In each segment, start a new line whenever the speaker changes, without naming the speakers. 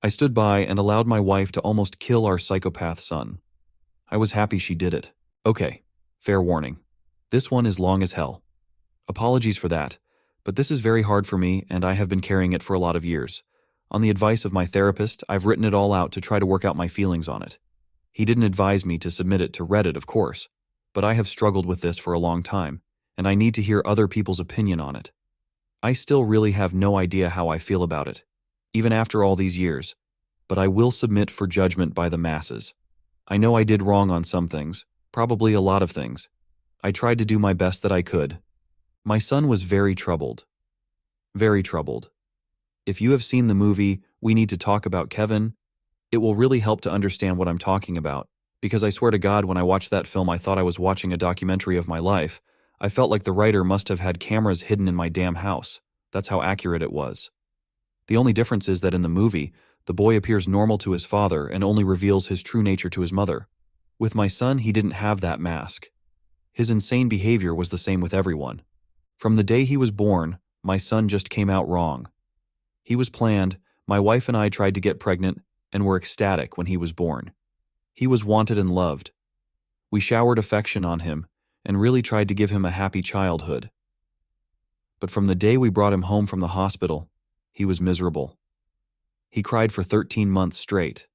I stood by and allowed my wife to almost kill our psychopath son. I was happy she did it. Okay, fair warning. This one is long as hell. Apologies for that, but this is very hard for me and I have been carrying it for a lot of years. On the advice of my therapist, I've written it all out to try to work out my feelings on it. He didn't advise me to submit it to Reddit, of course, but I have struggled with this for a long time, and I need to hear other people's opinion on it. I still really have no idea how I feel about it, even after all these years, but I will submit for judgment by the masses. I know I did wrong on some things, probably a lot of things. I tried to do my best that I could. My son was very troubled. Very troubled. If you have seen the movie We Need to Talk About Kevin, it will really help to understand what I'm talking about, because I swear to God, when I watched that film, I thought I was watching a documentary of my life. I felt like the writer must have had cameras hidden in my damn house. That's how accurate it was. The only difference is that in the movie, the boy appears normal to his father and only reveals his true nature to his mother. With my son, he didn't have that mask. His insane behavior was the same with everyone. From the day he was born, my son just came out wrong. He was planned, my wife and I tried to get pregnant, and were ecstatic when he was born. He was wanted and loved. We showered affection on him, and really tried to give him a happy childhood. But from the day we brought him home from the hospital, he was miserable. He cried for 13 months straight.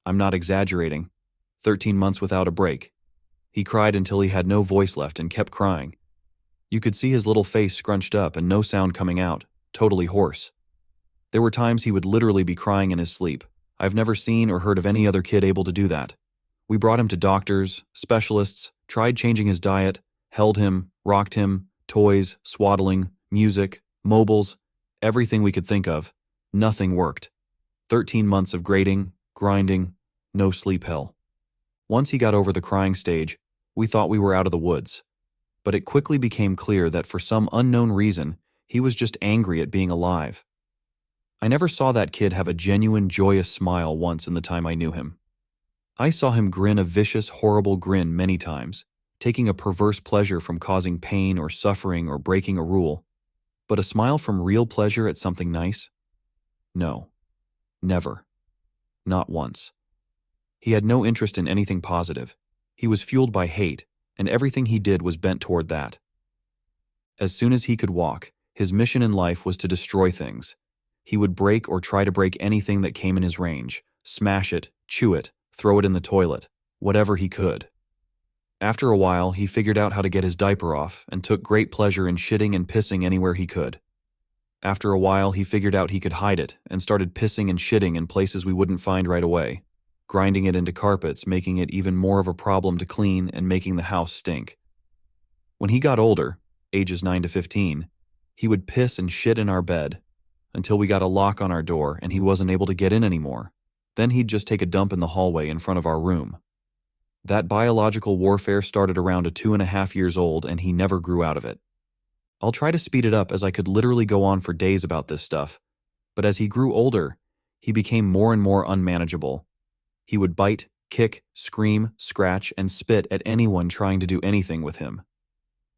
I'm not exaggerating. 13 months without a break. He cried until he had no voice left and kept crying. You could see his little face scrunched up and no sound coming out, totally hoarse. There were times he would literally be crying in his sleep. I've never seen or heard of any other kid able to do that. We brought him to doctors, specialists, tried changing his diet, held him, rocked him, toys, swaddling, music, mobiles, everything we could think of. Nothing worked. 13 months of grating, grinding, no sleep hell. Once he got over the crying stage, we thought we were out of the woods. But it quickly became clear that for some unknown reason, he was just angry at being alive. I never saw that kid have a genuine, joyous smile once in the time I knew him. I saw him grin a vicious, horrible grin many times, taking a perverse pleasure from causing pain or suffering or breaking a rule. But a smile from real pleasure at something nice? No. Never. Not once. He had no interest in anything positive. He was fueled by hate, and everything he did was bent toward that. As soon as he could walk, his mission in life was to destroy things. He would break or try to break anything that came in his range, smash it, chew it, throw it in the toilet, whatever he could. After a while, he figured out how to get his diaper off and took great pleasure in shitting and pissing anywhere he could. After a while, he figured out he could hide it and started pissing and shitting in places we wouldn't find right away, grinding it into carpets, making it even more of a problem to clean and making the house stink. When he got older, ages 9 to 15, he would piss and shit in our bed until we got a lock on our door and he wasn't able to get in anymore. Then he'd just take a dump in the hallway in front of our room. That biological warfare started around 2.5 years old and he never grew out of it. I'll try to speed it up as I could literally go on for days about this stuff, but as he grew older, he became more and more unmanageable. He would bite, kick, scream, scratch, and spit at anyone trying to do anything with him.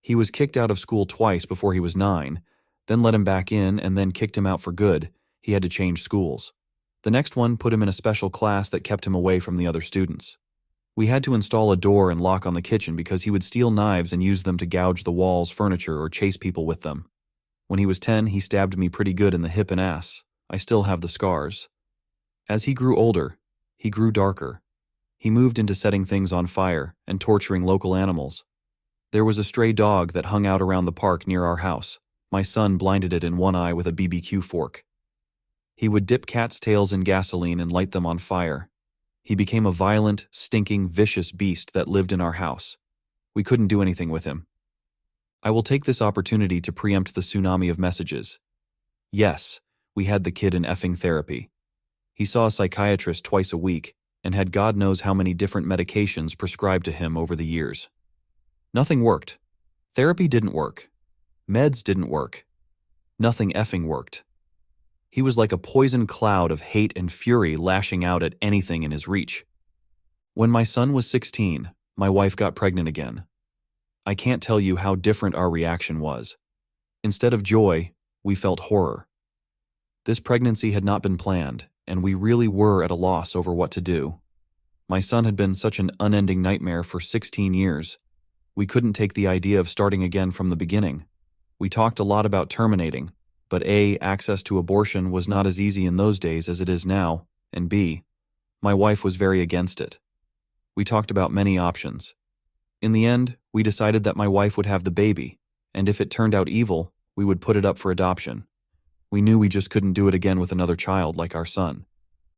He was kicked out of school twice before he was 9, then let him back in and then kicked him out for good. He had to change schools. The next one put him in a special class that kept him away from the other students. We had to install a door and lock on the kitchen because he would steal knives and use them to gouge the walls, furniture, or chase people with them. When he was 10, he stabbed me pretty good in the hip and ass. I still have the scars. As he grew older, he grew darker. He moved into setting things on fire and torturing local animals. There was a stray dog that hung out around the park near our house. My son blinded it in one eye with a BBQ fork. He would dip cats' tails in gasoline and light them on fire. He became a violent, stinking, vicious beast that lived in our house. We couldn't do anything with him. I will take this opportunity to preempt the tsunami of messages. Yes, we had the kid in effing therapy. He saw a psychiatrist twice a week and had God knows how many different medications prescribed to him over the years. Nothing worked. Therapy didn't work. Meds didn't work. Nothing effing worked. He was like a poison cloud of hate and fury lashing out at anything in his reach. When my son was 16, my wife got pregnant again. I can't tell you how different our reaction was. Instead of joy, we felt horror. This pregnancy had not been planned, and we really were at a loss over what to do. My son had been such an unending nightmare for 16 years. We couldn't take the idea of starting again from the beginning. We talked a lot about terminating, but A, access to abortion was not as easy in those days as it is now, and B, my wife was very against it. We talked about many options. In the end, we decided that my wife would have the baby, and if it turned out evil, we would put it up for adoption. We knew we just couldn't do it again with another child like our son.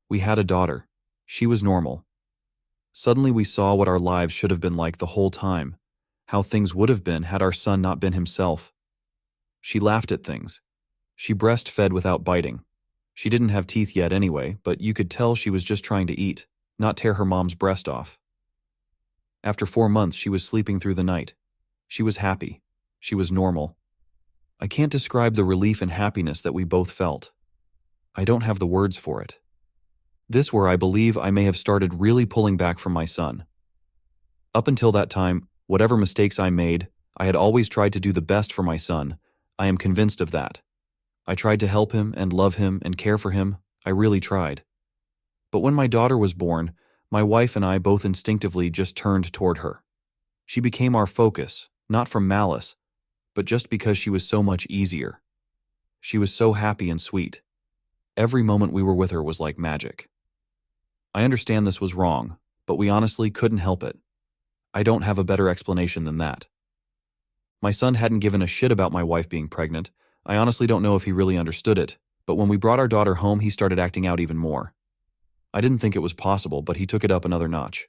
We had a daughter. She was normal. Suddenly we saw what our lives should have been like the whole time, how things would have been had our son not been himself. She laughed at things. She breastfed without biting. She didn't have teeth yet anyway, but you could tell she was just trying to eat, not tear her mom's breast off. After 4 months, she was sleeping through the night. She was happy. She was normal. I can't describe the relief and happiness that we both felt. I don't have the words for it. This where I believe I may have started really pulling back from my son. Up until that time, whatever mistakes I made, I had always tried to do the best for my son. I am convinced of that. I tried to help him and love him and care for him. I really tried. But when my daughter was born, my wife and I both instinctively just turned toward her. She became our focus, not from malice, but just because she was so much easier. She was so happy and sweet. Every moment we were with her was like magic. I understand this was wrong, but we honestly couldn't help it. I don't have a better explanation than that. My son hadn't given a shit about my wife being pregnant. I honestly don't know if he really understood it, but when we brought our daughter home, he started acting out even more. I didn't think it was possible, but he took it up another notch.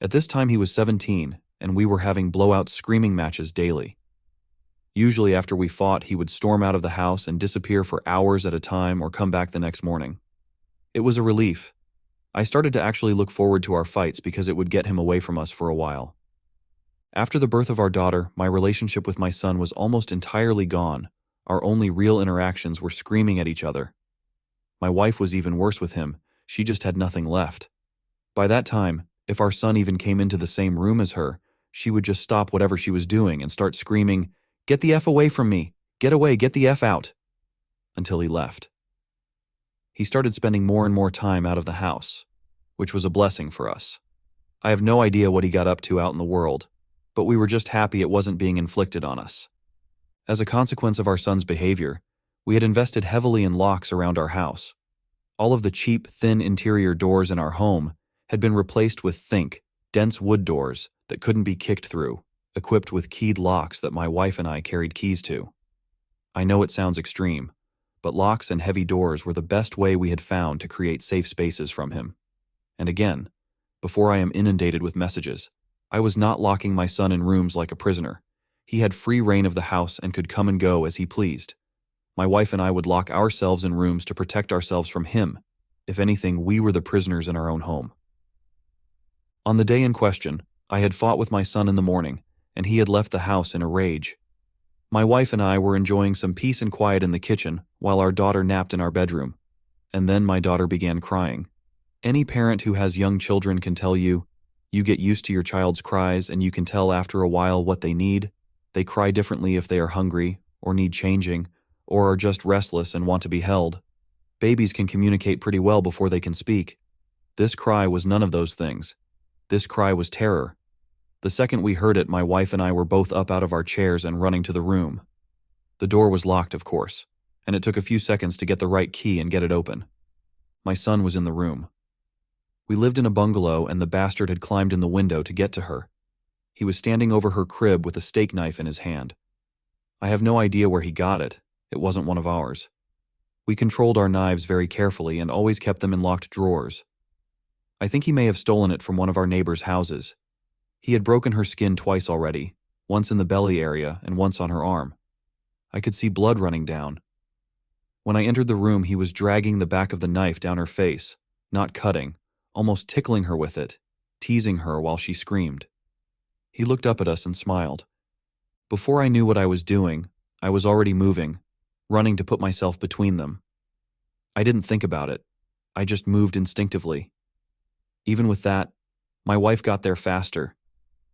At this time he was 17, and we were having blowout screaming matches daily. Usually after we fought, he would storm out of the house and disappear for hours at a time or come back the next morning. It was a relief. I started to actually look forward to our fights because it would get him away from us for a while. After the birth of our daughter, my relationship with my son was almost entirely gone. Our only real interactions were screaming at each other. My wife was even worse with him. She just had nothing left. By that time, if our son even came into the same room as her, she would just stop whatever she was doing and start screaming, "Get the F away from me! Get away, get the F out!" until he left. He started spending more and more time out of the house, which was a blessing for us. I have no idea what he got up to out in the world, but we were just happy it wasn't being inflicted on us. As a consequence of our son's behavior, we had invested heavily in locks around our house. All of the cheap, thin interior doors in our home had been replaced with dense wood doors that couldn't be kicked through, equipped with keyed locks that my wife and I carried keys to. I know it sounds extreme, but locks and heavy doors were the best way we had found to create safe spaces from him. And again, before I am inundated with messages, I was not locking my son in rooms like a prisoner. He had free reign of the house and could come and go as he pleased. My wife and I would lock ourselves in rooms to protect ourselves from him. If anything, we were the prisoners in our own home. On the day in question, I had fought with my son in the morning, and he had left the house in a rage. My wife and I were enjoying some peace and quiet in the kitchen while our daughter napped in our bedroom. And then my daughter began crying. Any parent who has young children can tell you, you get used to your child's cries and you can tell after a while what they need. They cry differently if they are hungry or need changing, or are just restless and want to be held. Babies can communicate pretty well before they can speak. This cry was none of those things. This cry was terror. The second we heard it, my wife and I were both up out of our chairs and running to the room. The door was locked, of course, and it took a few seconds to get the right key and get it open. My son was in the room. We lived in a bungalow, and the bastard had climbed in the window to get to her. He was standing over her crib with a steak knife in his hand. I have no idea where he got it. It wasn't one of ours. We controlled our knives very carefully and always kept them in locked drawers. I think he may have stolen it from one of our neighbors' houses. He had broken her skin twice already, once in the belly area and once on her arm. I could see blood running down. When I entered the room, he was dragging the back of the knife down her face, not cutting, almost tickling her with it, teasing her while she screamed. He looked up at us and smiled. Before I knew what I was doing, I was already moving, running to put myself between them. I didn't think about it. I just moved instinctively. Even with that, my wife got there faster.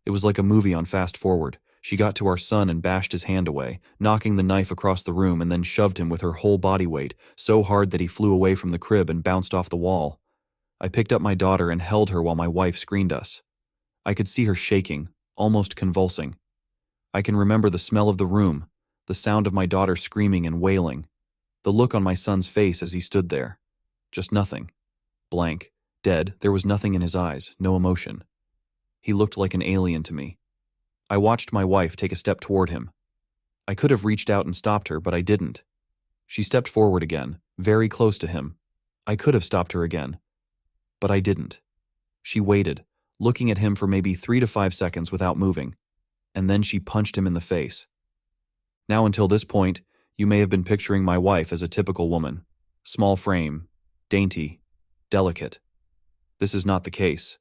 It was like a movie on fast forward. She got to our son and bashed his hand away, knocking the knife across the room, and then shoved him with her whole body weight, so hard that he flew away from the crib and bounced off the wall. I picked up my daughter and held her while my wife screened us. I could see her shaking, almost convulsing. I can remember the smell of the room, the sound of my daughter screaming and wailing, the look on my son's face as he stood there. Just nothing. Blank, dead, there was nothing in his eyes, no emotion. He looked like an alien to me. I watched my wife take a step toward him. I could have reached out and stopped her, but I didn't. She stepped forward again, very close to him. I could have stopped her again, but I didn't. She waited, looking at him for maybe 3 to 5 seconds without moving, and then she punched him in the face. Now, until this point, you may have been picturing my wife as a typical woman. Small frame, dainty, delicate. This is not the case.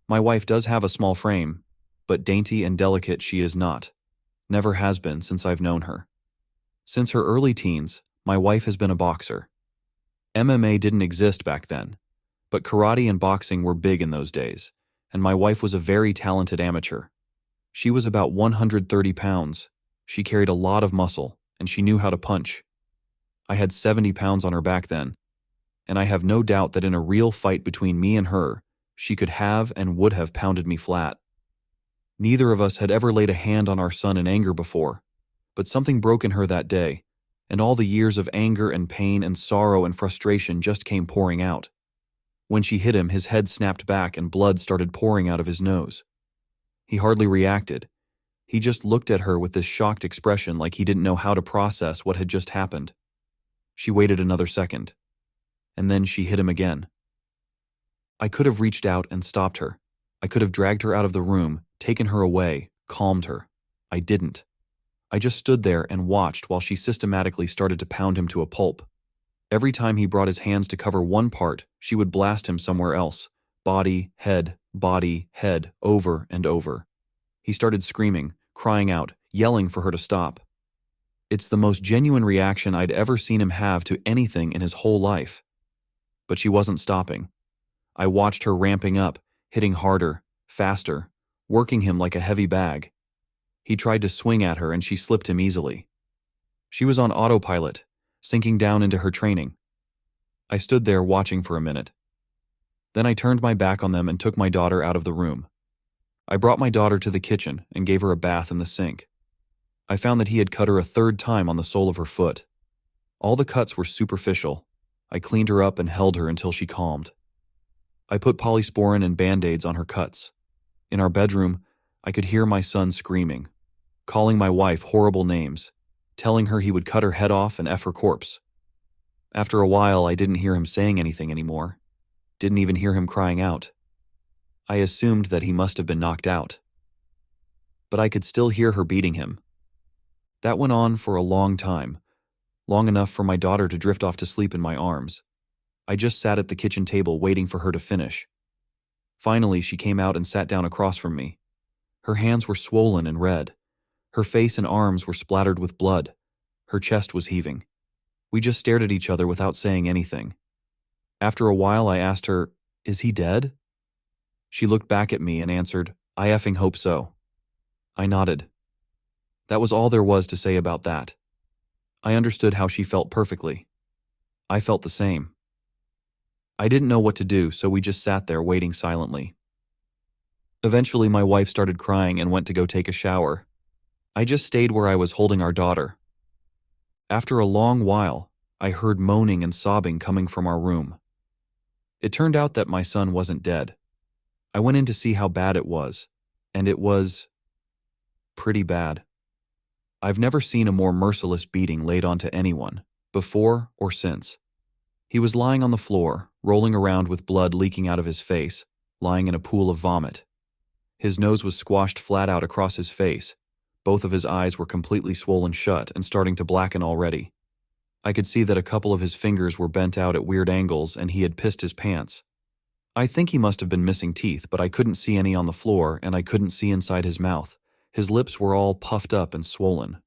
My wife does have a small frame, but dainty and delicate she is not. Never has been since I've known her. Since her early teens, my wife has been a boxer. MMA didn't exist back then, but karate and boxing were big in those days, and my wife was a very talented amateur. She was about 130 pounds. She carried a lot of muscle, and she knew how to punch. I had 70 pounds on her back then, and I have no doubt that in a real fight between me and her, she could have and would have pounded me flat. Neither of us had ever laid a hand on our son in anger before, but something broke in her that day, and all the years of anger and pain and sorrow and frustration just came pouring out. When she hit him, his head snapped back and blood started pouring out of his nose. He hardly reacted. He just looked at her with this shocked expression like he didn't know how to process what had just happened. She waited another second, and then she hit him again. I could have reached out and stopped her. I could have dragged her out of the room, taken her away, calmed her. I didn't. I just stood there and watched while she systematically started to pound him to a pulp. Every time he brought his hands to cover one part, she would blast him somewhere else. Body, head, over and over. He started screaming, crying out, yelling for her to stop. It's the most genuine reaction I'd ever seen him have to anything in his whole life. But she wasn't stopping. I watched her ramping up, hitting harder, faster, working him like a heavy bag. He tried to swing at her and she slipped him easily. She was on autopilot, sinking down into her training. I stood there watching for a minute. Then I turned my back on them and took my daughter out of the room. I brought my daughter to the kitchen and gave her a bath in the sink. I found that he had cut her a 3rd time on the sole of her foot. All the cuts were superficial. I cleaned her up and held her until she calmed. I put polysporin and Band-Aids on her cuts. In our bedroom, I could hear my son screaming, calling my wife horrible names, telling her he would cut her head off and F her corpse. After a while, I didn't hear him saying anything anymore. Didn't even hear him crying out. I assumed that he must have been knocked out. But I could still hear her beating him. That went on for a long time, long enough for my daughter to drift off to sleep in my arms. I just sat at the kitchen table waiting for her to finish. Finally, she came out and sat down across from me. Her hands were swollen and red. Her face and arms were splattered with blood. Her chest was heaving. We just stared at each other without saying anything. After a while, I asked her, "Is he dead?" She looked back at me and answered, "I effing hope so." I nodded. That was all there was to say about that. I understood how she felt perfectly. I felt the same. I didn't know what to do, so we just sat there waiting silently. Eventually, my wife started crying and went to go take a shower. I just stayed where I was holding our daughter. After a long while, I heard moaning and sobbing coming from our room. It turned out that my son wasn't dead. I went in to see how bad it was, and it was pretty bad. I've never seen a more merciless beating laid onto anyone, before or since. He was lying on the floor, rolling around with blood leaking out of his face, lying in a pool of vomit. His nose was squashed flat out across his face. Both of his eyes were completely swollen shut and starting to blacken already. I could see that a couple of his fingers were bent out at weird angles and he had pissed his pants. I think he must have been missing teeth, but I couldn't see any on the floor and I couldn't see inside his mouth. His lips were all puffed up and swollen.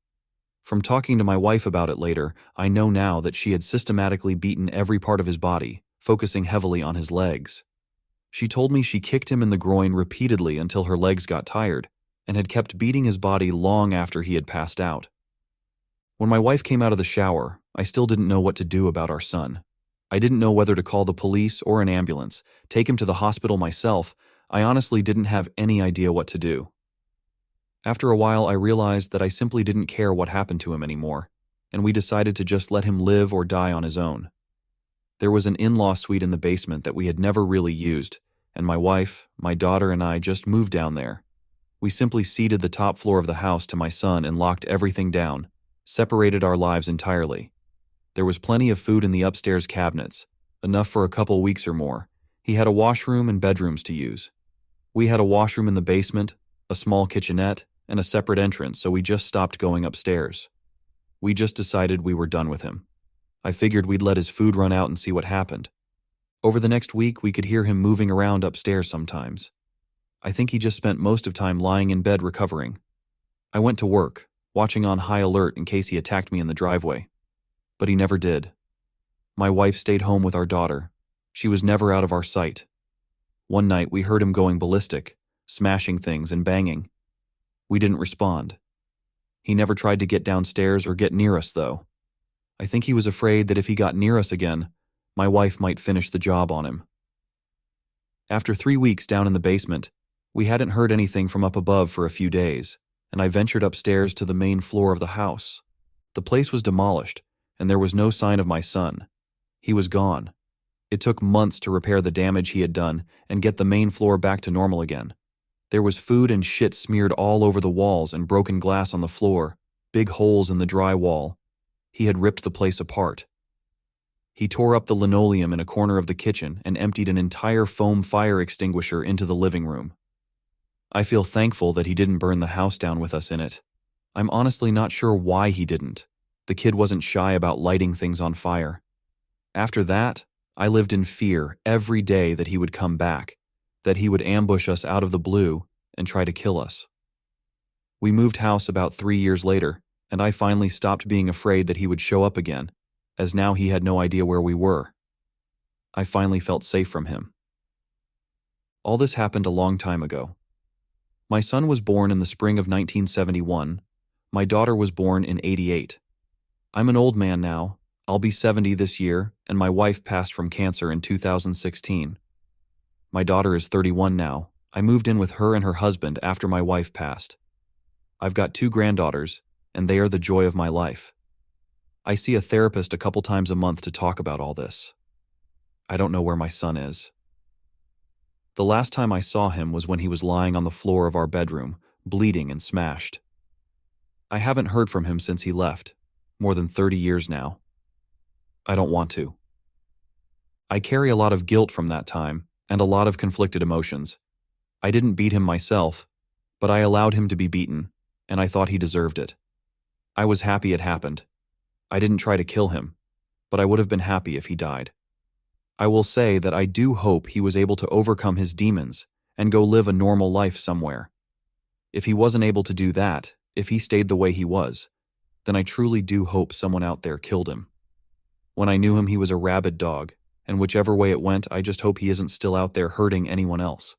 From talking to my wife about it later, I know now that she had systematically beaten every part of his body, focusing heavily on his legs. She told me she kicked him in the groin repeatedly until her legs got tired. and had kept beating his body long after he had passed out. When my wife came out of the shower, I still didn't know what to do about our son. I didn't know whether to call the police or an ambulance, take him to the hospital myself. I honestly didn't have any idea what to do. After a while, I realized that I simply didn't care what happened to him anymore, and we decided to just let him live or die on his own. There was an in-law suite in the basement that we had never really used, and my wife, my daughter, and I just moved down there. We simply ceded the top floor of the house to my son and locked everything down, separated our lives entirely. There was plenty of food in the upstairs cabinets, enough for a couple weeks or more. He had a washroom and bedrooms to use. We had a washroom in the basement, a small kitchenette, and a separate entrance, so we just stopped going upstairs. We just decided we were done with him. I figured we'd let his food run out and see what happened. Over the next week, we could hear him moving around upstairs sometimes. I think he just spent most of time lying in bed recovering. I went to work, watching on high alert in case he attacked me in the driveway. But he never did. My wife stayed home with our daughter. She was never out of our sight. One night, we heard him going ballistic, smashing things and banging. We didn't respond. He never tried to get downstairs or get near us, though. I think he was afraid that if he got near us again, my wife might finish the job on him. After 3 weeks down in the basement, we hadn't heard anything from up above for a few days, and I ventured upstairs to the main floor of the house. The place was demolished, and there was no sign of my son. He was gone. It took months to repair the damage he had done and get the main floor back to normal again. There was food and shit smeared all over the walls and broken glass on the floor, big holes in the drywall. He had ripped the place apart. He tore up the linoleum in a corner of the kitchen and emptied an entire foam fire extinguisher into the living room. I feel thankful that he didn't burn the house down with us in it. I'm honestly not sure why he didn't. The kid wasn't shy about lighting things on fire. After that, I lived in fear every day that he would come back, that he would ambush us out of the blue and try to kill us. We moved house about 3 years later, and I finally stopped being afraid that he would show up again, as now he had no idea where we were. I finally felt safe from him. All this happened a long time ago. My son was born in the spring of 1971. My daughter was born in '88. I'm an old man now. I'll be 70 this year, and my wife passed from cancer in 2016. My daughter is 31 now. I moved in with her and her husband after my wife passed. I've got 2 granddaughters, and they are the joy of my life. I see a therapist a couple times a month to talk about all this. I don't know where my son is. The last time I saw him was when he was lying on the floor of our bedroom, bleeding and smashed. I haven't heard from him since he left, more than 30 years now. I don't want to. I carry a lot of guilt from that time and a lot of conflicted emotions. I didn't beat him myself, but I allowed him to be beaten, and I thought he deserved it. I was happy it happened. I didn't try to kill him, but I would have been happy if he died. I will say that I do hope he was able to overcome his demons and go live a normal life somewhere. If he wasn't able to do that, if he stayed the way he was, then I truly do hope someone out there killed him. When I knew him, he was a rabid dog, and whichever way it went, I just hope he isn't still out there hurting anyone else.